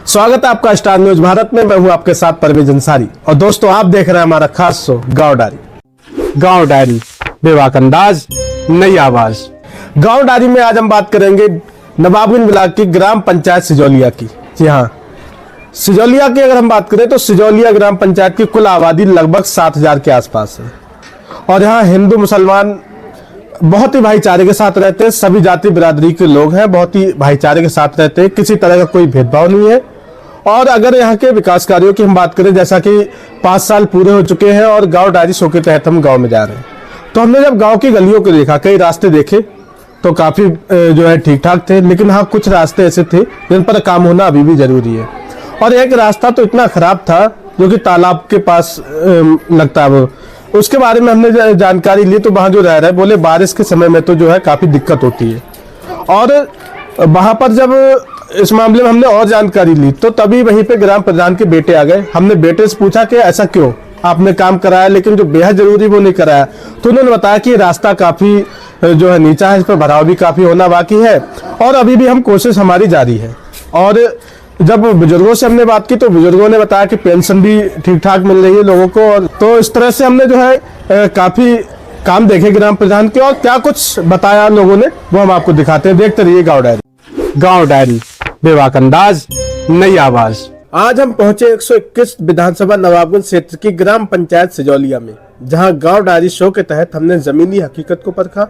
स्वागत है आपका स्टार न्यूज भारत में। मैं हूं आपके साथ परवेज अंसारी और दोस्तों आप देख रहे हैं हमारा खास शो गांव डायरी। गांव डायरी, बेबाक अंदाज, नई आवाज। गांव डायरी में आज हम बात करेंगे नवाबगंज ब्लॉक की ग्राम पंचायत सिजौलिया की। जी हाँ, सिजौलिया की अगर हम बात करें तो सिजौलिया ग्राम पंचायत की कुल आबादी लगभग 7,000 के आसपास है और यहाँ हिंदू मुसलमान बहुत ही भाईचारे के साथ रहते हैं। सभी जाति बिरादरी के लोग हैं, बहुत ही भाईचारे के साथ रहते हैं, किसी तरह का कोई भेदभाव नहीं है। और अगर यहाँ के विकास कार्यों की हम बात करें, जैसा कि 5 साल पूरे हो चुके हैं और गांव डायरी शो के तहत हम गांव में जा रहे हैं, तो हमने जब गांव की गलियों को देखा, कई रास्ते देखे तो काफी जो है ठीक ठाक थे, लेकिन हाँ कुछ रास्ते ऐसे थे जिन पर काम होना अभी भी जरूरी है। और एक रास्ता तो इतना खराब था जो कि तालाब के पास लगता है, उसके बारे में हमने जानकारी ली तो वहाँ जो रह रहे बोले बारिश के समय में तो जो है काफी दिक्कत होती है। और वहाँ पर जब इस मामले में हमने और जानकारी ली तो तभी वहीं पे ग्राम प्रधान के बेटे आ गए। हमने बेटे से पूछा कि ऐसा क्यों, आपने काम कराया लेकिन जो बेहद जरूरी वो नहीं कराया। तो उन्होंने बताया कि रास्ता काफी जो है नीचा है, इस पर भराव भी काफी होना बाकी है और अभी भी हम कोशिश हमारी जारी है। और जब बुजुर्गों से हमने बात की तो बुजुर्गों ने बताया कि पेंशन भी ठीक ठाक मिल रही है लोगों को। और तो इस तरह से हमने जो है काफी काम देखे ग्राम प्रधान के और क्या कुछ बताया लोगों ने वो हम आपको दिखाते हैं। देखते रहिए गांव डायरी। गांव डायरी, बेबाक अंदाज, नई आवाज। आज हम पहुंचे 121 विधानसभा नवाबगंज क्षेत्र की ग्राम पंचायत सिजौलिया में, जहां गांव डायरी शो के तहत हमने जमीनी हकीकत को परखा।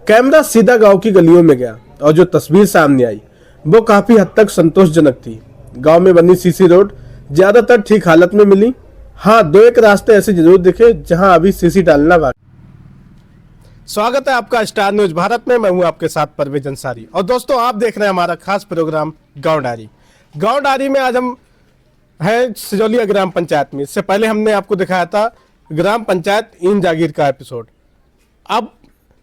कैमरा सीधा गांव की गलियों में गया और जो तस्वीर सामने आई वो काफी हद तक संतोषजनक थी। गांव में बनी सीसी रोड ज्यादातर ठीक हालत में मिली। हाँ, 2-1 रास्ते ऐसे जरूर दिखे जहां अभी सीसी डालना बाकी। स्वागत है आपका स्टार न्यूज भारत में। मैं हूं आपके साथ परवेज अंसारी और दोस्तों आप देख रहे हैं हमारा खास प्रोग्राम गांव डायरी। गांव डायरी में आज हम हैं सिजौलिया ग्राम पंचायत में। इससे पहले हमने आपको दिखाया था ग्राम पंचायत इन जागीर का एपिसोड। अब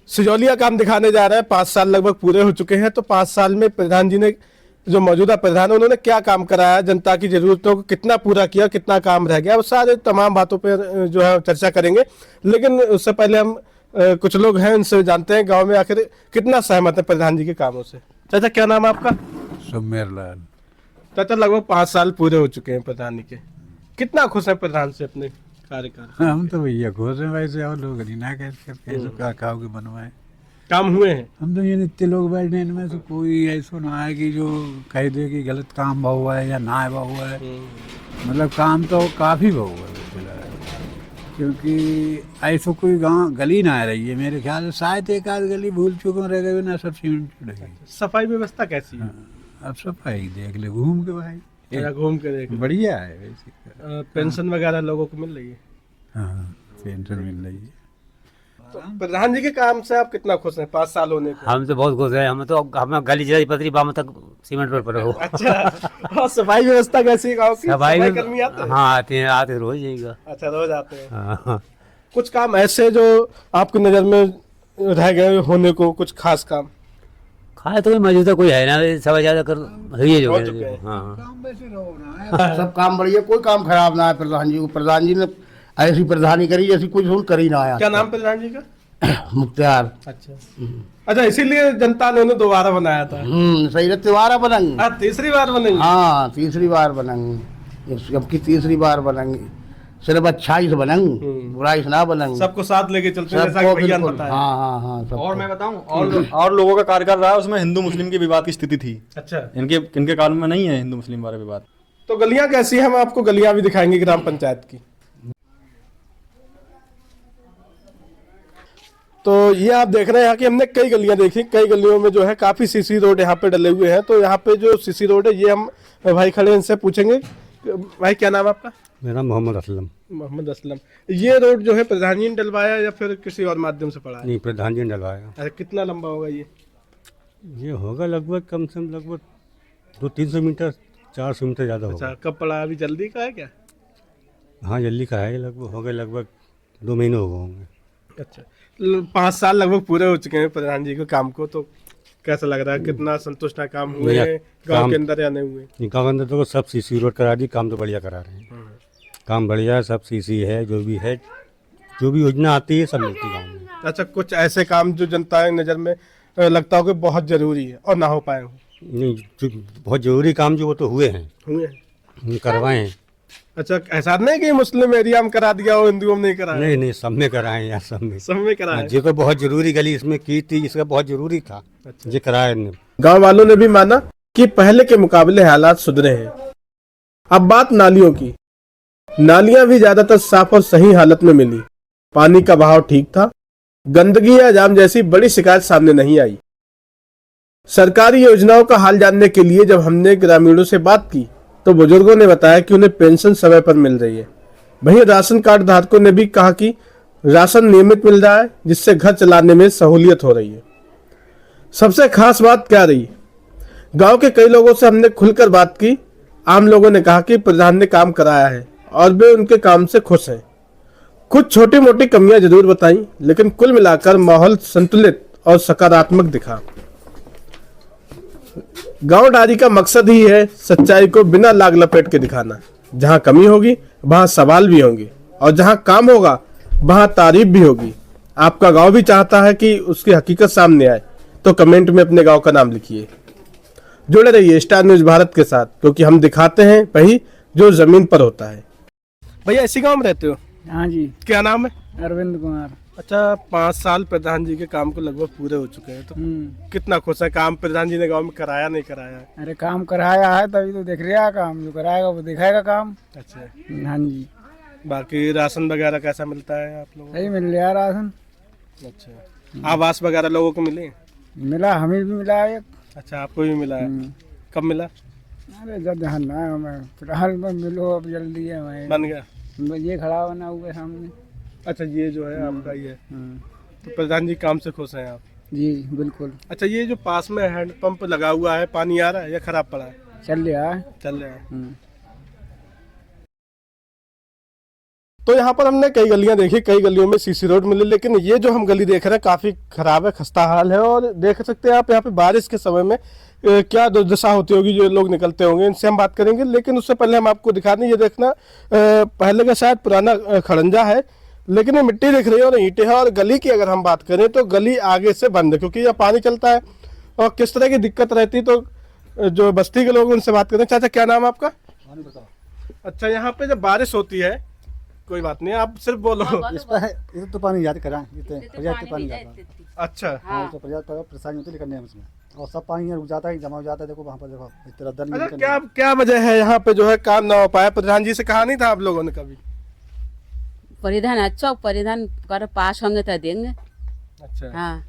सिजौलिया का हम दिखाने जा रहे हैं। 5 साल लगभग पूरे हो चुके हैं। तो 5 साल में प्रधान जी ने, जो मौजूदा प्रधान है, उन्होंने क्या काम कराया, जनता की जरूरतों को कितना पूरा किया, कितना काम रह गया, वो सारे तमाम बातों पर जो है चर्चा करेंगे। लेकिन उससे पहले हम कुछ लोग हैं उनसे जानते हैं गांव में आखिर कितना सहमत है प्रधान जी के कामों से। चाचा क्या नाम है आपका? सुमेरलाल। चाचा लगभग 5 साल पूरे हो चुके हैं प्रधान जी के, कितना खुश है प्रधान से अपने कार्यकाल? हम तो भैया खुश हैं वैसे, और लोग नहीं ना कैसे खाओ के बनवाए काम हुए हैं। हम तो ये इतने लोग बैठे इनमें से कोई ऐसा ना है कि जो कह दे कि गलत काम हुआ है या ना हुआ है। मतलब काम तो काफ़ी हुआ है क्योंकि ऐसा कोई गांव गली ना आ रही है मेरे ख्याल से। शायद एक आध गली भूल चुके रह गए ना, सब सीमेंट गई। सफाई व्यवस्था कैसी है? अब सफाई देख ले घूम के भाई, घूम के देख बढ़िया है वैसे। पेंशन वगैरह लोगों को मिल रही है? हाँ, पेंशन मिल रही है। तो प्रधान जी के काम से आप कितना खुश हैं 5 साल होने के? हम तो बहुत खुश हैं। हम गली जरा पतरी बाम तक सीमेंट रोड पर हो। अच्छा, और सफाई व्यवस्था कैसी है गाँव की? सफाई में कर्मी आते हैं? हाँ आते रोज जाएगा। अच्छा, रोज आते हैं। हाँ। कुछ काम ऐसे जो आपकी नजर में रह गए होने को, कुछ खास काम? खाए तो कोई मौजूदा कोई है ना, सब ज्यादा कर हुई है जो हो चुके हैं। हाँ। सब काम बढ़िया, कोई काम खराब ना है प्रधान जी को। प्रधान जी ने ऐसी प्रधानी करी जैसी कुछ उन करी ना आया। क्या नाम प्रधान जी का? मुख्तार। अच्छा, इसीलिए जनता ने उन्हें दोबारा बनाया था। सही है, दोबारा बनेंगे। तीसरी बार बनेंगे? हाँ, तीसरी बार बनेंगे। अब की तीसरी बार बनेंगे। सिर्फ अच्छाई से बनेंगे, बुराई से ना बनेंगे। सबको साथ लेके चलते हैं, जैसा कि भैया ने बताया। हाँ हाँ हाँ, सब। और मैं बताऊं, और लोगों का कार्यकाल रहा है, उसमें हिंदू मुस्लिम के विवाद की स्थिति थी। अच्छा, इनके काल में नहीं है हिंदू मुस्लिम वाले विवाद। तो गलियां कैसी है, हम आपको गलियां भी दिखाएंगे ग्राम पंचायत की। तो ये आप देख रहे हैं यहाँ की हमने कई गलियां देखी। कई गलियों में जो है काफी सीसी रोड यहाँ पे डले हुए हैं। तो यहाँ पे जो सीसी रोड है, ये हम भाई खड़े इनसे पूछेंगे। भाई क्या नाम है आपका? मेरा मोहम्मद असलम। मोहम्मद असलम। ये रोड जो है प्रधान जी ने डलवाया या फिर किसी और माध्यम से पड़ा है? नहीं, प्रधान जी ने डलवाया। अच्छा, कितना लंबा होगा ये होगा लगभग कम से कम लगभग 200-300 मीटर, 400 मीटर ज़्यादा होगा। अच्छा, कब पड़ा? अभी जल्दी का है क्या? हाँ, जल्दी का है। लगभग हो गए, लगभग 2 महीने हो गए होंगे। अच्छा, 5 साल लगभग पूरे हो चुके हैं प्रधान जी के काम को। तो कैसा लग रहा है, कितना संतुष्ट है? काम हुए हैं गाँव के अंदर या नहीं हुए? गाँव के अंदर तो सब सीसी रोड करा दी, काम तो बढ़िया करा रहे हैं। काम बढ़िया है, सब सीसी है, जो भी है, जो भी योजना आती है सब मिलती है गाँव में। अच्छा, कुछ ऐसे काम जो जनता की नज़र में लगता हो कि बहुत जरूरी है और ना हो पाए हो? नहीं, जो बहुत जरूरी काम जो वो तो हुए हैं, हुए करवाए हैं। अच्छा, ऐसा नहीं कि मुस्लिम एरिया में करा दिया हो, हिंदुओं में नहीं कराया? नहीं नहीं, सब में कराए हैं यार, सब में। सब में कराया। ये तो बहुत जरूरी गली इसमें की थी, इसका बहुत जरूरी था, ये कराया नहीं। गांव वालों ने भी माना कि पहले के मुकाबले हालात सुधरे हैं। अब बात नालियों की। नालियां भी ज्यादातर साफ और सही हालत में मिली, पानी का बहाव ठीक था, गंदगी या जाम जैसी बड़ी शिकायत सामने नहीं आई। सरकारी योजनाओं का हाल जानने के लिए जब हमने ग्रामीणों से बात की तो बुजुर्गों ने बताया कि उन्हें पेंशन समय पर मिल रही है। वहीं राशन कार्ड धारकों ने भी कहा कि राशन नियमित मिल रहा है, जिससे घर चलाने में सहूलियत हो रही है। सबसे खास बात क्या रही? गांव के कई लोगों से हमने खुलकर बात की। आम लोगों ने कहा कि प्रधान ने काम कराया है और वे उनके काम से खुश हैं। कुछ छोटी मोटी कमियां जरूर बताई, लेकिन कुल मिलाकर माहौल संतुलित और सकारात्मक दिखा। गांव डायरी का मकसद ही है सच्चाई को बिना लाग लपेट के दिखाना। जहां कमी होगी वहां सवाल भी होंगे, और जहां काम होगा वहां तारीफ भी होगी। आपका गांव भी चाहता है कि उसकी हकीकत सामने आए, तो कमेंट में अपने गांव का नाम लिखिए। जुड़े रहिए स्टार न्यूज भारत के साथ, क्योंकि हम दिखाते हैं वही जो जमीन पर होता है। भैया इसी गांव में रहते हो? हाँ जी, क्या नाम है? अरविंद कुमार। अच्छा, 5 साल प्रधान जी के काम को लगभग पूरे हो चुके हैं, तो कितना खुश है? काम प्रधान जी ने गांव में कराया नहीं कराया? अरे काम कराया है तभी तो दिख रहा है, काम जो कराएगा वो दिखाएगा काम। अच्छा, हाँ जी, बाकी राशन वगैरह कैसा मिलता है आप लोगों सही मिल रहा है राशन। को? अच्छा, आवास वगैरह लोगों को मिले? मिला, हमें भी मिला है। अच्छा, आपको भी मिला है? कब मिला? अरे जब ध्यान ना है हमें, फिलहाल में मिलो अब जल्दी है। मैं बन गया? ये खड़ा बना हुआ सामने। अच्छा, ये जो है आपका ही है। तो प्रधान जी काम से खुश हैं आप? जी बिल्कुल। अच्छा, ये जो पास में हैंडपंप लगा हुआ है, पानी आ रहा है या खराब पड़ा है? चल रहा है। चल रहा है। तो यहाँ पर हमने कई गलियां देखी, कई गलियों में सीसी रोड मिली, लेकिन ये जो हम गली देख रहे हैं काफी खराब है, खस्ता हाल है। और देख सकते हैं आप यहाँ पे बारिश के समय में क्या दुर्दशा होती होगी, जो लोग निकलते होंगे। इनसे हम बात करेंगे, लेकिन उससे पहले हम आपको दिखा दें। ये देखना, पहले का शायद पुराना खड़ंजा है, लेकिन ये मिट्टी दिख रही है और ईंटें हैं। और गली की अगर हम बात करें तो गली आगे से बंद है, क्योंकि यह पानी चलता है और किस तरह की दिक्कत रहती है। तो जो बस्ती के लोग उनसे बात करें। चाचा, क्या नाम है आपका? अच्छा, यहाँ पे जब बारिश होती है, कोई बात नहीं, आप सिर्फ बोलो। इस पर इधर तो पानी याद करा, पर्याप्त पानी जाता। अच्छा, हाँ, तो पर्याप्त परेशानी होती है करने में उसमें, और सब पानी रुक जाता है, जमा हो जाता है। देखो वहाँ पर, देखो इस तरह दर अच्छा, क्या वजह है यहाँ पे जो है काम ना हो पाया? प्रधान जी से कहा नहीं था आप लोगों ने कभी? परिधान अच्छा परिधान कर पास होंगे तो देंगे। अच्छा, हाँ,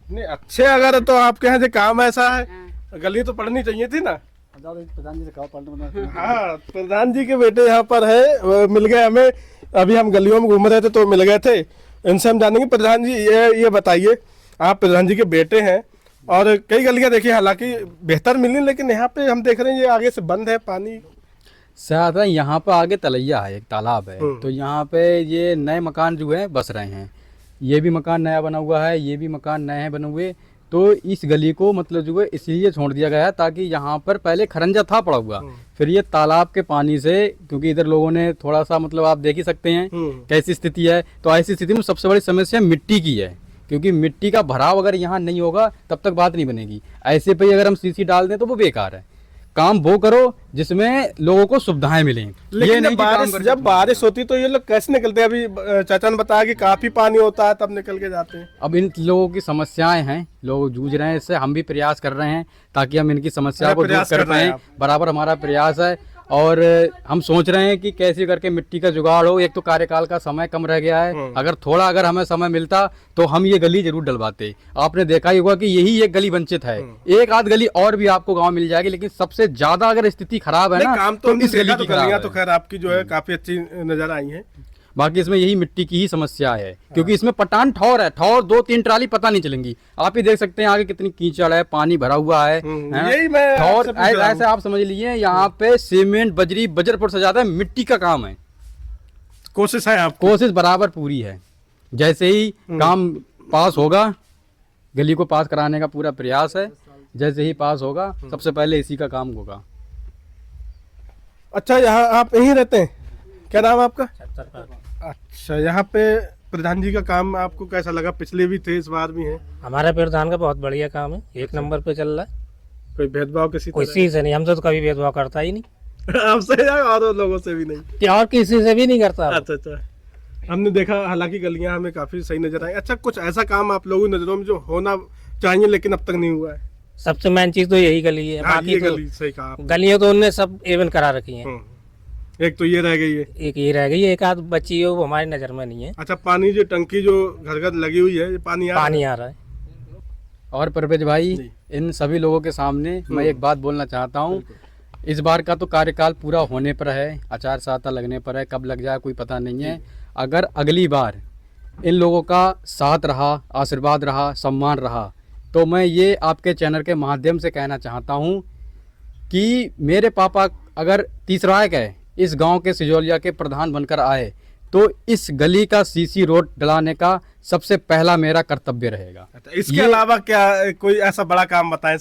नहीं अच्छे अगर तो आपके यहाँ से काम ऐसा है, गली तो पढ़नी चाहिए थी ना। प्रधान जी से कहा पढ़ने। हाँ, प्रधान जी के बेटे यहाँ पर है, वो मिल गए हमें। अभी हम गलियों में घूम रहे थे तो मिल गए थे, इनसे हम जानेंगे। प्रधान जी, ये बताइए, आप प्रधान जी के बेटे हैं और कई गलियां देखी, हालांकि बेहतर मिली, लेकिन यहाँ पे हम देख रहे हैं ये आगे से बंद है पानी। साथ है, यहाँ पर आगे तलैया है, एक तालाब है, तो यहाँ पे ये नए मकान जो है बस रहे हैं। ये भी मकान नया बना हुआ है, ये भी मकान नए हैं बने हुए। तो इस गली को मतलब जो है इसलिए छोड़ दिया गया है ताकि यहाँ पर पहले खरंजा था पड़ा हुआ, फिर ये तालाब के पानी से, क्योंकि इधर लोगों ने थोड़ा सा मतलब आप देख ही सकते हैं कैसी स्थिति है। तो ऐसी स्थिति में सबसे बड़ी समस्या मिट्टी की है, क्योंकि मिट्टी का भराव अगर यहाँ नहीं होगा तब तक बात नहीं बनेगी। ऐसे पे अगर हम सीसी डाल दें तो वो बेकार है। काम वो करो जिसमें लोगों को सुविधाएं मिलें। लेकिन जब बारिश होती तो ये लोग कैसे निकलते हैं? अभी चाचा ने बताया कि काफी पानी होता है तब निकल के जाते हैं। अब इन लोगों की समस्याएं हैं, लोग जूझ रहे हैं इससे। हम भी प्रयास कर रहे हैं ताकि हम इनकी समस्या को दूर कर पाएं। बराबर हमारा प्रयास है और हम सोच रहे हैं कि कैसे करके मिट्टी का जुगाड़ हो। एक तो कार्यकाल का समय कम रह गया है, अगर हमें समय मिलता तो हम ये गली जरूर डलवाते। आपने देखा ही होगा कि यही एक गली वंचित है, एक आध गली और भी आपको गांव मिल जाएगी, लेकिन सबसे ज्यादा अगर स्थिति खराब है ना, काम तो इस गली की खराब है। तो खैर आपकी जो है काफी अच्छी नजर आई है। बाकी इसमें यही मिट्टी की ही समस्या है, क्योंकि इसमें पटान ठौर है, ठौर 2-3 ट्राली पता नहीं चलेंगी। आप ही देख सकते हैं आगे कितनी कीचड़ है, पानी भरा हुआ है। यही मैं ठौर ऐसे आप समझ लीजिए, यहाँ पे सीमेंट बजरी बजरपुर से ज्यादा मिट्टी का काम है। कोशिश है आप? कोशिश बराबर पूरी है। जैसे ही काम पास होगा, गली को पास कराने का पूरा प्रयास है। जैसे ही पास होगा सबसे पहले इसी का काम होगा। अच्छा, यहाँ आप यहीं रहते हैं? क्या नाम है आपका? अच्छा, यहाँ पे प्रधान जी का काम आपको कैसा लगा? पिछले भी थे, इस बार भी हैं। हमारे प्रधान का बहुत बढ़िया काम है, एक नंबर पे चल रहा है। कोई भेदभाव किसी कोई चीज से नहीं, हमसे तो कभी भेदभाव करता ही नहीं, तरह आपसे या और लोगों से भी नहीं? कि और किसी से भी नहीं करता। अच्छा अच्छा, हमने देखा हालांकि गलियां हमें काफी सही नजर आई। अच्छा, कुछ ऐसा काम आप लोगों की नजरों में जो होना चाहिए लेकिन अब तक नहीं हुआ है? सबसे मेन चीज तो यही गली है, हाँ, बाकी ये तो गली सही कहा आपने। गलियां तो उनने सब एवन करा रखी हैं। एक तो ये रह गई है। एक ये रह गई है, एक आध बच्ची है वो हमारी नजर में नहीं है। अच्छा, पानी जो टंकी जो घर घर लगी हुई है, ये पानी पानी आ रहा है। और परवेज भाई, इन सभी लोगों के सामने मैं एक बात बोलना चाहता हूँ। इस बार का तो कार्यकाल पूरा होने पर है, आचार संहिता लगने पर है, कब लग जाए कोई पता नहीं है। अगर अगली बार इन लोगों का साथ रहा, आशीर्वाद रहा, सम्मान रहा, तो मैं ये आपके चैनल के माध्यम से कहना चाहता हूँ कि मेरे पापा अगर तीसरा गए इस गांव के सिजोलिया के प्रधान बनकर आए तो इस गली का सीसी रोड डलाने का सबसे पहला मेरा कर्तव्य रहेगा। इसके अलावा क्या कोई ऐसा बड़ा काम बताएं?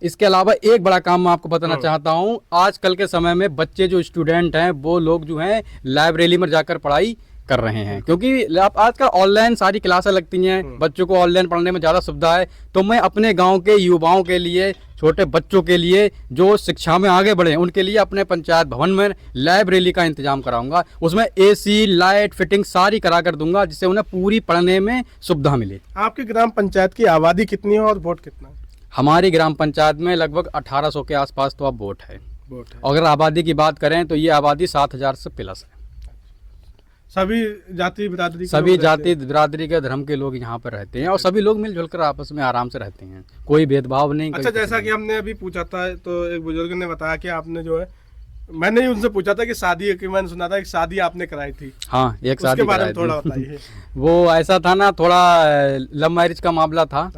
इसके अलावा एक बड़ा काम मैं आपको बताना चाहता हूँ। आजकल के समय में बच्चे जो स्टूडेंट हैं वो लोग जो हैं लाइब्रेरी में जाकर पढ़ाई कर रहे हैं, क्योंकि आजकल ऑनलाइन सारी क्लासें लगती हैं, बच्चों को ऑनलाइन पढ़ने में ज़्यादा सुविधा है। तो मैं अपने गांव के युवाओं के लिए, छोटे बच्चों के लिए जो शिक्षा में आगे बढ़े, उनके लिए अपने पंचायत भवन में लाइब्रेरी का इंतजाम कराऊंगा। उसमें AC, लाइट फिटिंग सारी करा कर दूंगा, जिससे उन्हें पूरी पढ़ने में सुविधा मिले। आपकी ग्राम पंचायत की आबादी कितनी है और वोट कितना है? हमारी ग्राम पंचायत में लगभग 1800 के आसपास तो अब वोट है। अगर आबादी की बात करें तो ये आबादी 7000 से प्लस है। सभी जाति बिरादरी के धर्म के लोग यहाँ पर रहते हैं और सभी लोग मिलजुल कर आपस में आराम से रहते हैं, कोई भेदभाव नहीं। अच्छा, जैसा कि हमने अभी पूछा था तो एक बुजुर्ग ने बताया कि आपने जो है, मैंने उनसे पूछा था कि शादी की, मैंने सुना था कि शादी आपने कराई थी। हाँ, एक शादी उसके बारे में थोड़ा बताइए। वो ऐसा था ना, थोड़ा लव मैरिज का मामला था।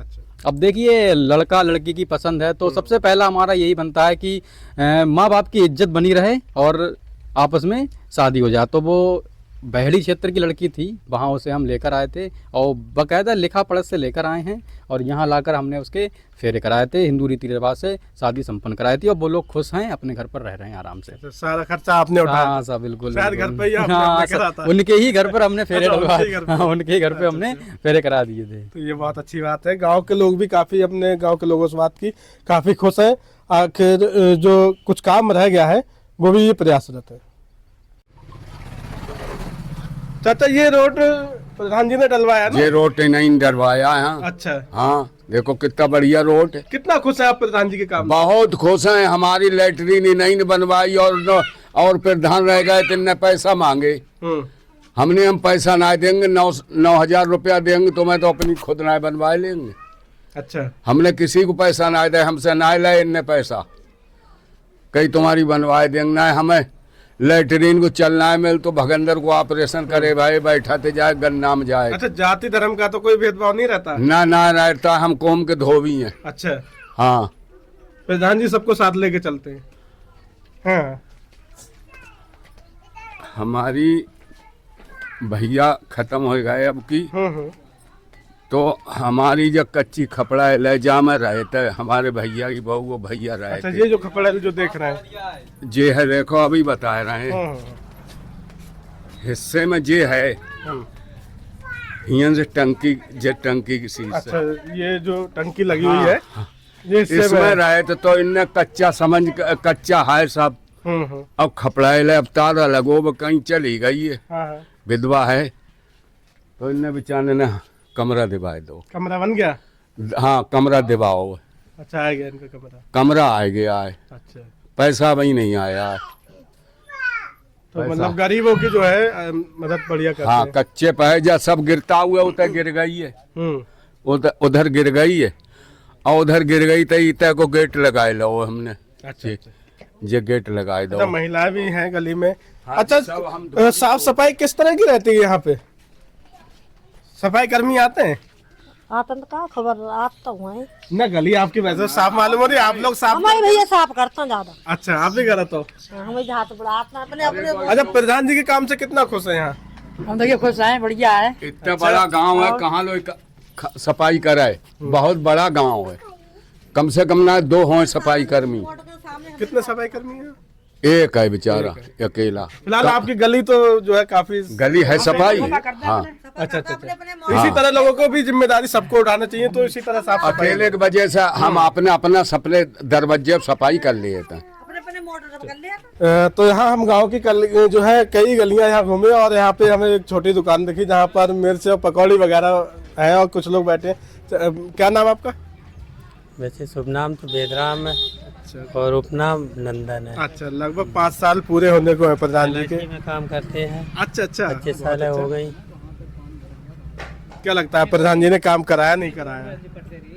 अब देखिए, लड़का लड़की की पसंद है तो सबसे पहला हमारा यही बनता है कि माँ बाप की इज्जत बनी रहे और आपस में शादी हो जाए। तो वो बहड़ी क्षेत्र की लड़की थी, वहाँ उसे हम लेकर आए थे और बाकायदा लिखा पढ़त से लेकर आए हैं और यहाँ लाकर हमने उसके फेरे कराए थे, हिंदू रीति रिवाज से शादी संपन्न कराई थी और वो लोग खुश हैं, अपने घर पर रह रहे हैं आराम से। तो सारा खर्चा आपने उठाया? हाँ सब बिल्कुल, शायद घर पे ही आपने करा था? उनके ही घर पर हमने फेरे उनके ही घर पे हमने फेरे करा दिए थे। तो ये बहुत अच्छी बात है। गाँव के लोग भी काफी, अपने गाँव के लोगों से बात की, काफी खुश है। आखिर जो कुछ काम रह गया है वो भी ये प्रयासरत है। चाचा, ये रोड प्रधान जी ने डलवाया ना? ये रोड नहीं डलवाया है। अच्छा, हाँ, देखो कितना बढ़िया रोड है। कितना खुश है आप प्रधान जी के काम? बहुत खुश हैं। हमारी लैटरीन नहीं बनवाई और प्रधान रह गए तो इनने पैसा मांगे। हम पैसा ना देंगे, 9,000 रुपया देंगे तो मैं तो अपनी खुद ना बनवा लेंगे। अच्छा, हमने किसी को पैसा ना दे, हमसे ना ले इनने पैसा, कहीं तुम्हारी बनवाए देंगे ना। हमें लैटरीन को चलना है मिल तो भगंदर को ऑपरेशन करे भाई, बैठाते जाए गन्ना में जाए। अच्छा, जाति धर्म का तो कोई भेदभाव नहीं रहता? ना रहता, हम कौम के धोबी हैं। अच्छा, हाँ, प्रधान जी सबको साथ लेके चलते हैं। हाँ, हमारी भैया खत्म हो गए अब की, तो हमारी जो कच्ची खपड़ा है ले में रहते, हमारे भैया की बहू वो भैया रहे। अच्छा, ये जो खपड़ा जो देख रहे हैं जे है, देखो अभी बता रहे हैं हिस्से में जे है, यहाँ से टंकी की सीट। अच्छा, ये जो टंकी लगी हुई है ये इसमें रहे तो इनने कच्चा है सब। अब खपड़ा ले अब तारा लगो कहीं चली गई है, विधवा है, तो इनने बेचारे ने कमरा दिवाए दो। कमरा बन गया? हाँ, कमरा दिवाओ। अच्छा, आ गया इनका कमरा आ गया है। अच्छा, पैसा वही नहीं आया है। तो मतलब गरीबों की जो है मदद बढ़िया करते हैं। हाँ, कच्चे पैसा सब गिरता हुआ उधर गिर गई है, उधर गिर गई है और उधर गिर गई तो इतने को गेट लगाए लो हमने। अच्छा, ये गेट लगाए दो। महिलाएं भी हैं गली में। अच्छा, साफ सफाई किस तरह की रहती है यहाँ पे? सफाई कर्मी आते हैं? आते तो क्या खबर, आता हुआ ना गली आपकी वैसे साफ मालूम हो रही है, आप लोग साफ? हमारे भैया साफ करते हैं ज्यादा। अच्छा, आप भी करते हो? हमें हाथ बढ़ाते हैं अपने। अच्छा, प्रधान जी के काम से कितना खुश है यहाँ? हम देखिए खुश हैं, बढ़िया है। इतना बड़ा गांव है, कहाँ लोग सफाई कराए? बहुत बड़ा गांव है, कम से कम ना 2 हो सफाई कर्मी। कितने सफाई कर्मी हैं? एक है बेचारा अकेला। फिलहाल आपकी गली तो जो है काफी गली है सफाई है। हाँ अच्छा अच्छा अच्छा। इसी तरह लोगों को भी जिम्मेदारी सबको उठाना चाहिए, तो इसी तरह साफ सफाई। अकेले की वजह से हम अपना सपने दरवाजे सफाई कर लिए थे। तो यहाँ हम गांव की जो है कई गलियां यहाँ घूमे, और यहाँ पे हमें एक छोटी दुकान दिखी जहाँ पर मिर्च और पकौड़ी वगैरह है, और कुछ लोग बैठे हैं। क्या नाम है आपका? वैसे शुभ नाम तो बेदराम है और उपनाम नंदन है। अच्छा, लगभग 5 साल पूरे होने को है प्रधान जी के। में काम करते हैं। अच्छा अच्छा, 25 साल हो गई। क्या लगता है प्रधान जी ने काम कराया नहीं कराया?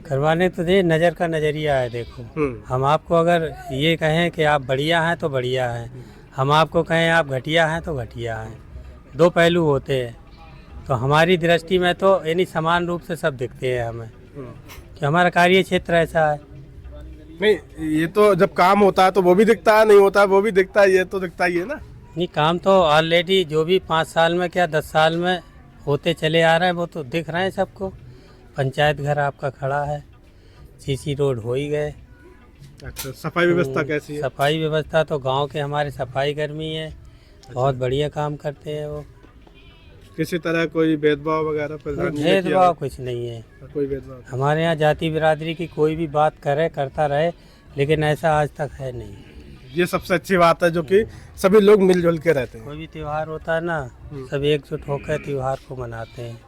करवाने तो दे, नज़र का नज़रिया है। देखो हम आपको अगर ये कहें कि आप बढ़िया हैं तो बढ़िया हैं, हम आपको कहें आप घटिया हैं तो घटिया हैं। दो पहलू होते हैं। तो हमारी दृष्टि में तो यानी समान रूप से सब दिखते हैं हमें, कि हमारा कार्य क्षेत्र ऐसा है। नहीं, ये तो जब काम होता है तो वो भी दिखता है, नहीं होता है वो भी दिखता है, ये तो दिखता ही है ना। नहीं, काम तो ऑलरेडी जो भी 5 साल में क्या 10 साल में होते चले आ रहे हैं वो तो दिख रहे हैं सबको। पंचायत घर आपका खड़ा है, सीसी रोड हो ही गए। अच्छा, सफाई व्यवस्था कैसी है? सफाई व्यवस्था तो गांव के हमारे सफाई कर्मी है, बहुत बढ़िया काम करते हैं वो। किसी तरह कोई भेदभाव वगैरह प्रधान जी ने किया? भेदभाव कुछ नहीं है। कोई भेदभाव? हमारे यहाँ जाति बिरादरी की कोई भी बात करे करता रहे, लेकिन ऐसा आज तक है नहीं। ये सबसे अच्छी बात है, जो कि सभी लोग मिलजुल के रहते हैं। कोई भी त्योहार होता है ना, सब एकजुट होकर त्योहार को मनाते हैं।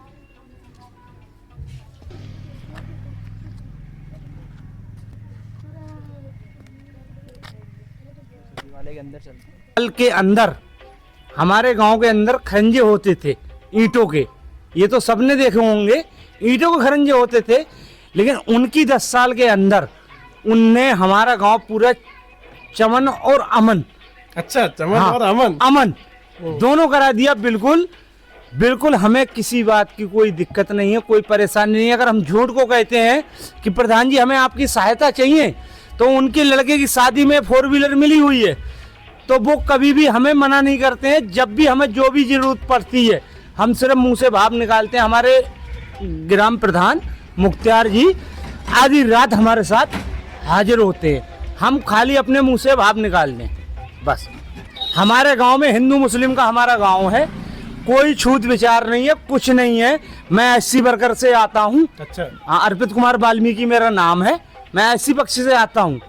के अंदर हमारे गांव के अंदर खरंजे होते थे ईंटों के, ये तो सबने देखे होंगे, ईंटों के खरंजे होते थे। लेकिन उनकी 10 साल के अंदर उनने हमारा गांव पूरा चमन और अमन, अच्छा चमन और अमन दोनों करा दिया। बिल्कुल बिल्कुल हमें किसी बात की कोई दिक्कत नहीं है, कोई परेशानी नहीं है। अगर हम झूठ को कहते हैं कि प्रधान जी हमें आपकी सहायता चाहिए, तो उनके लड़के की शादी में 4 व्हीलर मिली हुई है, तो वो कभी भी हमें मना नहीं करते हैं। जब भी हमें जो भी जरूरत पड़ती है, हम सिर्फ मुंह से भाव निकालते हैं। हमारे ग्राम प्रधान मुख्तियार जी आधी रात हमारे साथ हाजिर होते हैं, हम खाली अपने मुंह से भाव निकाल दें बस। हमारे गांव में हिंदू मुस्लिम का हमारा गांव है, कोई छूत विचार नहीं है, कुछ नहीं है। मैं एससी वर्कर से आता हूँ। अच्छा, हाँ, अर्पित कुमार वाल्मीकि मेरा नाम है, मैं एससी पक्ष से आता हूँ।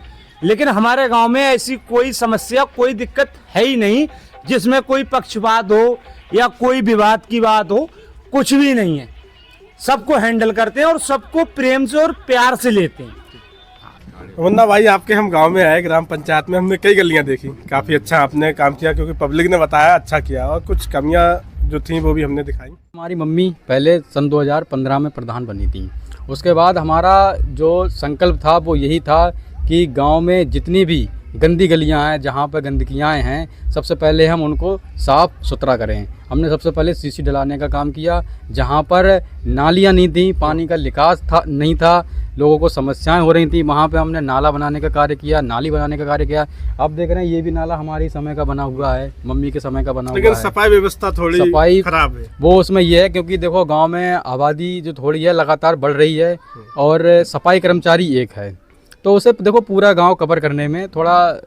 लेकिन हमारे गांव में ऐसी कोई समस्या, कोई दिक्कत है ही नहीं जिसमें कोई पक्षपात हो या कोई विवाद की बात हो, कुछ भी नहीं है। सबको हैंडल करते हैं और सबको प्रेम से और प्यार से लेते हैं। वरना भाई आपके हम गांव में आए, ग्राम पंचायत में हमने कई गलियां देखी, काफ़ी अच्छा आपने काम किया, क्योंकि पब्लिक ने बताया अच्छा किया, और कुछ कमियां जो थी वो भी हमने दिखाई। हमारी मम्मी पहले सन 2015 में प्रधान बनी थी। उसके बाद हमारा जो संकल्प था वो यही था कि गांव में जितनी भी गंदी गलियां हैं, जहां पर गंदगियां हैं, सबसे पहले हम उनको साफ़ सुथरा करें। हमने सबसे पहले सीसी डलाने का काम किया। जहां पर नालियां नहीं थी, पानी का निकास था नहीं था, लोगों को समस्याएं हो रही थी, वहां पे हमने नाला बनाने का कार्य किया, नाली बनाने का कार्य किया। अब देख रहे हैं ये भी नाला हमारी समय का बना हुआ है, मम्मी के समय का बना हुआ है। लेकिन सफाई व्यवस्था थोड़ी खराब है। वो उसमें ये है क्योंकि देखो गांव में आबादी जो थोड़ी है लगातार बढ़ रही है, और सफाई कर्मचारी एक है, तो उसे देखो पूरा गांव कवर करने में थोड़ा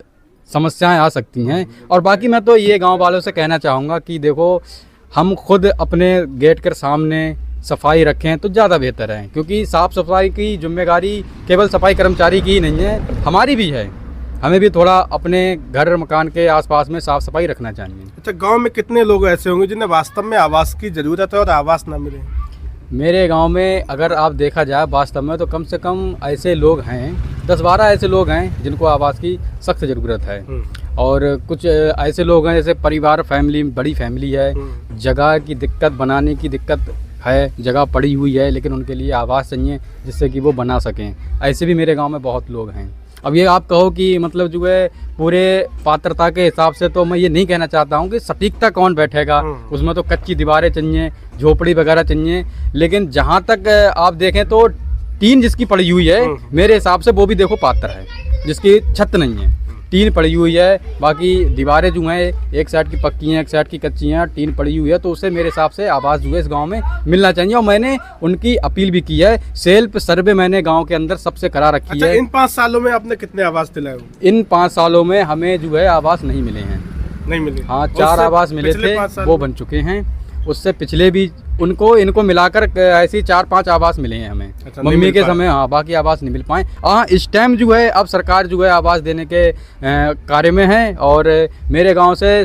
समस्याएं आ सकती हैं। और बाकी मैं तो ये गांव वालों से कहना चाहूँगा कि देखो हम खुद अपने गेट के सामने सफाई रखें तो ज़्यादा बेहतर है, क्योंकि साफ़ सफाई की जिम्मेदारी केवल सफाई कर्मचारी की ही नहीं है, हमारी भी है। हमें भी थोड़ा अपने घर मकान के आसपास में साफ़ सफाई रखना चाहिए। अच्छा, गांव में कितने लोग ऐसे होंगे जिन्हें वास्तव में आवास की ज़रूरत है और आवास ना मिले? मेरे गांव में अगर आप देखा जाए वास्तव में तो कम से कम ऐसे लोग हैं, 10-12 ऐसे लोग हैं जिनको आवास की सख्त ज़रूरत है। और कुछ ऐसे लोग हैं जैसे परिवार, फैमिली, बड़ी फैमिली है, जगह की दिक्कत, बनाने की दिक्कत है, जगह पड़ी हुई है, लेकिन उनके लिए आवास चाहिए जिससे कि वो बना सकें। ऐसे भी मेरे गांव में बहुत लोग हैं। अब ये आप कहो कि मतलब जो है पूरे पात्रता के हिसाब से, तो मैं ये नहीं कहना चाहता हूँ कि सटीकता कौन बैठेगा उसमें, तो कच्ची दीवारें चाहिए, झोपड़ी वगैरह चाहिए। लेकिन जहाँ तक आप देखें तो टीन जिसकी पड़ी हुई है, मेरे हिसाब से वो भी देखो पात्र है, जिसकी छत नहीं है। टीन पड़ी हुई है, बाकी दीवारें जो हैं एक साइड की पक्की हैं, एक साइड की कच्ची हैं, टीन पड़ी हुई है, तो उससे मेरे हिसाब से आवास जो है इस गांव में मिलना चाहिए। और मैंने उनकी अपील भी की है, सेल्फ सर्वे मैंने गांव के अंदर सबसे करा रखी है। इन 5 सालों में आपने कितने आवास दिलाए? इन 5 सालों में हमें जो है आवास नहीं मिले हैं। नहीं मिले? हाँ, 4 आवास मिले थे, वो बन चुके हैं। उससे पिछले भी इनको मिलाकर ऐसे 4-5 आवास मिले हैं हमें। मम्मी के समय। हाँ, बाकी आवास नहीं मिल पाए। हाँ, इस टाइम जो है अब सरकार जो है आवास देने के कार्य में है, और मेरे गांव से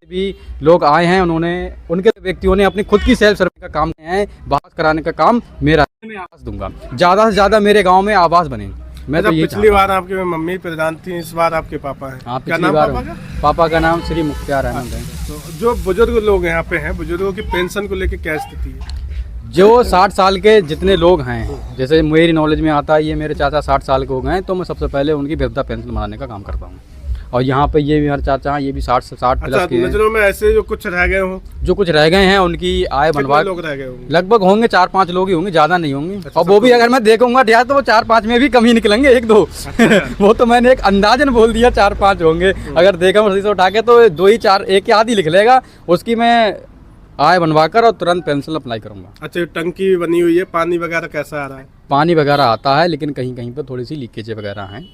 भी लोग आए हैं, उनके व्यक्तियों ने अपनी खुद की सेल्फ सर्वे का काम किया है। आवास कराने का काम मेरा है, मैं आवास दूंगा, ज़्यादा से ज़्यादा मेरे गाँव में आवास बने। मैं तो पिछली बार आपके मम्मी प्रधान थी, इस बार आपके पापा हैं। हाँ, क्या नाम पापा का? पापा का नाम श्री मुख्तार अहमद है। तो जो बुजुर्ग लोग यहाँ पे हैं, बुजुर्गों की पेंशन को लेकर क्या स्थिति है? जो 60 साल के जितने लोग हैं, जैसे मेरी नॉलेज में आता है, ये मेरे चाचा 60 साल के हो गए हैं, तो मैं सबसे पहले उनकी वृद्धा पेंशन बनाने का काम करता हूँ। और यहाँ पे ये भी हमारे चाचा हैं, ये भी 60 प्लस के हैं। नजरों में ऐसे जो कुछ रह गए हों, जो कुछ रह गए हैं उनकी आय बनवा, लोग रह गए होंगे? लगभग होंगे 4-5 लोग ही होंगे, ज़्यादा नहीं होंगे। और वो भी अगर मैं देखूंगा ध्यान तो वो 4-5 में भी कम ही निकलेंगे, 1-2। वो तो मैंने एक अंदाजन बोल दिया 4-5 होंगे। अगर देखा उसी से उठा के तो 2 ही 4, 1 आध ही लिख लेगा, उसकी मैं आय बनवाकर और तुरंत पेंशन अप्लाई करूंगा। अच्छा, टंकी बनी हुई है, पानी वगैरह कैसा आ रहा है? पानी वगैरह आता है, लेकिन कहीं कहीं पर थोड़ी सी लीकेज वगैरह हैं।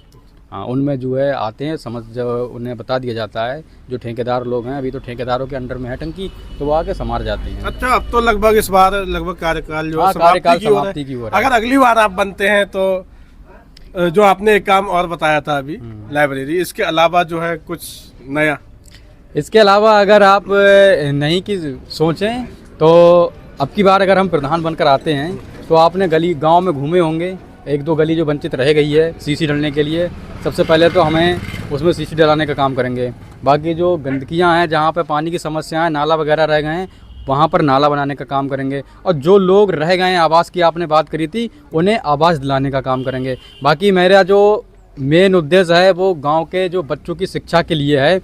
हाँ, उनमें जो है आते हैं, जब उन्हें बता दिया जाता है, जो ठेकेदार लोग हैं, अभी तो ठेकेदारों के अंडर में है टंकी, तो वो आके संभाल जाते हैं। अच्छा, अब तो लगभग इस बार कार्यकाल जो समाप्ति की हो रहा है। अगर अगली बार आप बनते हैं तो जो आपने एक काम और बताया था अभी, लाइब्रेरी, इसके अलावा जो है कुछ नया? इसके अलावा अगर आप नहीं की सोचें तो अब की बार अगर हम प्रधान बनकर आते हैं तो आपने गली गांव में घूमे होंगे, 1-2 गली जो वंचित रह गई है सीसी डलने के लिए, सबसे पहले तो हमें उसमें सीसी डलाने का काम करेंगे। बाकी जो गंदगियां हैं, जहां पे पानी की समस्या है, नाला वगैरह रह गए हैं, वहां पर नाला बनाने का काम करेंगे। और जो लोग रह गए हैं, आवास की आपने बात करी थी, उन्हें आवास दिलाने का काम करेंगे। बाकी मेरा जो मेन उद्देश्य है वो गाँव के जो बच्चों की शिक्षा के लिए है,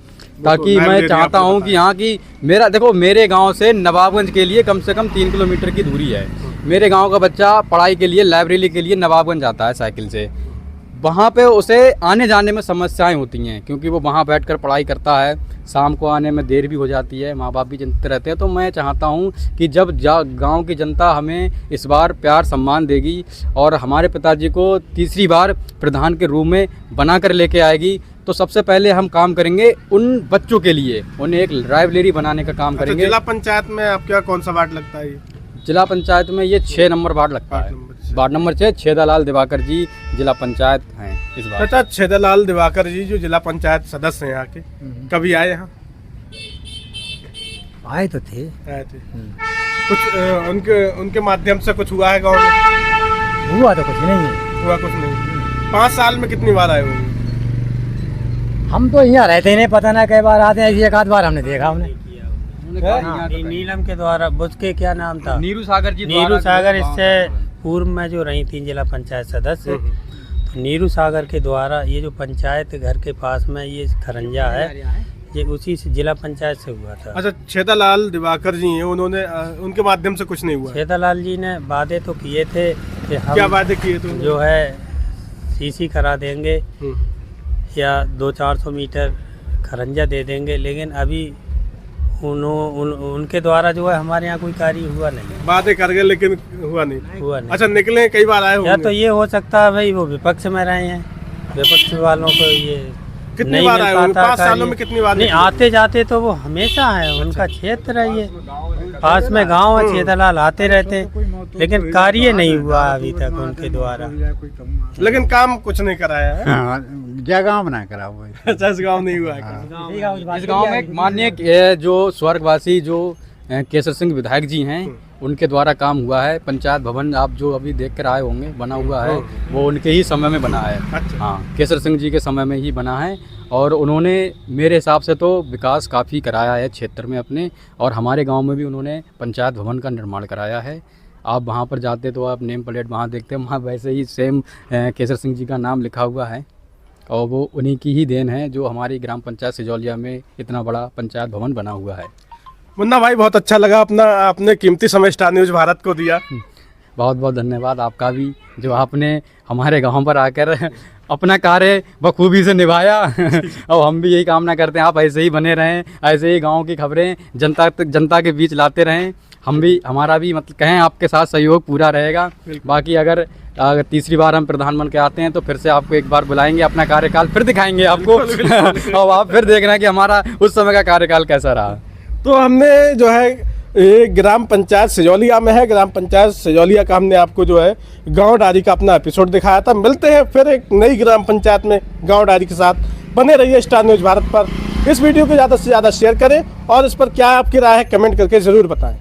ताकि मैं चाहता हूं कि यहाँ की मेरे गांव से नवाबगंज के लिए कम से कम 3 किलोमीटर की दूरी है। मेरे गांव का बच्चा पढ़ाई के लिए, लाइब्रेरी के लिए नवाबगंज जाता है साइकिल से। वहाँ पे उसे आने जाने में समस्याएं होती हैं, क्योंकि वो वहाँ बैठकर पढ़ाई करता है, शाम को आने में देर भी हो जाती है, माँ बाप भी चिंतित रहते हैं। तो मैं चाहता हूँ कि जब गांव की जनता हमें इस बार प्यार सम्मान देगी और हमारे पिताजी को तीसरी बार प्रधान के रूप में बना कर लेके आएगी, तो सबसे पहले हम काम करेंगे उन बच्चों के लिए, उन्हें एक लाइब्रेरी बनाने का काम करेंगे। जिला पंचायत में आपका कौन सा वार्ड लगता है? जिला पंचायत में ये 6 नंबर वार्ड लगता है। वार्ड नंबर 6, छेदालाल दिवाकर जी जिला पंचायत हैं इस बार। अच्छा, छेदालाल दिवाकर जी जो जिला पंचायत सदस्य हैं यहाँ के, कभी आए यहाँ? आए तो थे। कुछ उनके माध्यम से कुछ हुआ है गाँव में? हुआ तो कुछ नहीं है। हुआ कुछ नहीं। 5 साल में कितनी बार आए होंगे? हम तो यहाँ रहते ही नहीं, पता ना कई बार आते हैं, 1-आध बार हमने देखा। हमने नीलम के द्वारा, उसके क्या नाम था, नीरू सागर जी, नीरू सागर, इससे पूर्व में जो रही थी जिला पंचायत सदस्य, तो नीरू सागर के द्वारा ये जो पंचायत घर के पास में ये खरंजा है, ये उसी से जिला पंचायत से हुआ था। अच्छा, छेदालाल दिवाकर जी हैं, उन्होंने उनके माध्यम से कुछ नहीं हुआ? छेदालाल जी ने वादे तो किए थे कि हम क्या वादे किए थे? जो है सीसी करा देंगे या 200-400 मीटर खरंजा दे देंगे, लेकिन अभी उनके द्वारा जो है हमारे यहाँ कोई कार्य हुआ नहीं। बातें कर गए लेकिन हुआ नहीं। अच्छा, निकले कई बार आए होंगे? या तो ये हो सकता है भाई वो विपक्ष में रहे हैं, विपक्ष वालों को ये कितनी बार आए होंगे? 5 सालों में कितनी बार? नहीं, आते जाते तो वो हमेशा है, उनका क्षेत्र है, ये पास में गांव है, छेदालाल आते रहते हैं, लेकिन कार्य नहीं हुआ अभी तक उनके द्वारा। लेकिन काम कुछ नहीं कराया है। जगह बना करा हुआ है। अच्छा, इस गाँव नहीं हुआ है। इस गांव में माननीय जो स्वर्गवासी जो केसर सिंह विधायक जी हैं, उनके द्वारा काम हुआ है। पंचायत भवन आप जो अभी देख कर आए होंगे बना हुआ है, वो उनके ही समय में बना है। अच्छा। हाँ, केसर सिंह जी के समय में ही बना है, और उन्होंने मेरे हिसाब से तो विकास काफ़ी कराया है क्षेत्र में अपने, और हमारे गांव में भी उन्होंने पंचायत भवन का निर्माण कराया है। आप वहां पर जाते तो आप नेम प्लेट वहाँ देखते हैं, वहाँ वैसे ही सेम केसर सिंह जी का नाम लिखा हुआ है, और वो उन्हीं की ही देन है जो हमारी ग्राम पंचायत सिजौलिया में इतना बड़ा पंचायत भवन बना हुआ है। मुन्ना भाई, बहुत अच्छा लगा आपने कीमती समय स्टार न्यूज़ भारत को दिया। बहुत बहुत धन्यवाद आपका भी, जो आपने हमारे गांव पर आकर अपना कार्य बखूबी से निभाया। और हम भी यही कामना करते हैं आप ऐसे ही बने रहें, ऐसे ही गांव की खबरें जनता के बीच लाते रहें। हमारा भी मतलब कहें आपके साथ सहयोग पूरा रहेगा। बाकी अगर तीसरी बार हम प्रधानमंत्री के आते हैं तो फिर से आपको एक बार बुलाएंगे, अपना कार्यकाल फिर दिखाएंगे आपको। और आप फिर देखना कि हमारा उस समय का कार्यकाल कैसा रहा। तो हमने जो है ये ग्राम पंचायत सिजौलिया में है, ग्राम पंचायत सिजौलिया का हमने आपको जो है गांव डायरी का अपना एपिसोड दिखाया था। मिलते हैं फिर एक नई ग्राम पंचायत में गांव डायरी के साथ। बने रहिए स्टार न्यूज़ भारत पर। इस वीडियो को ज़्यादा से ज़्यादा शेयर करें और इस पर क्या आपकी राय है कमेंट करके ज़रूर बताएं।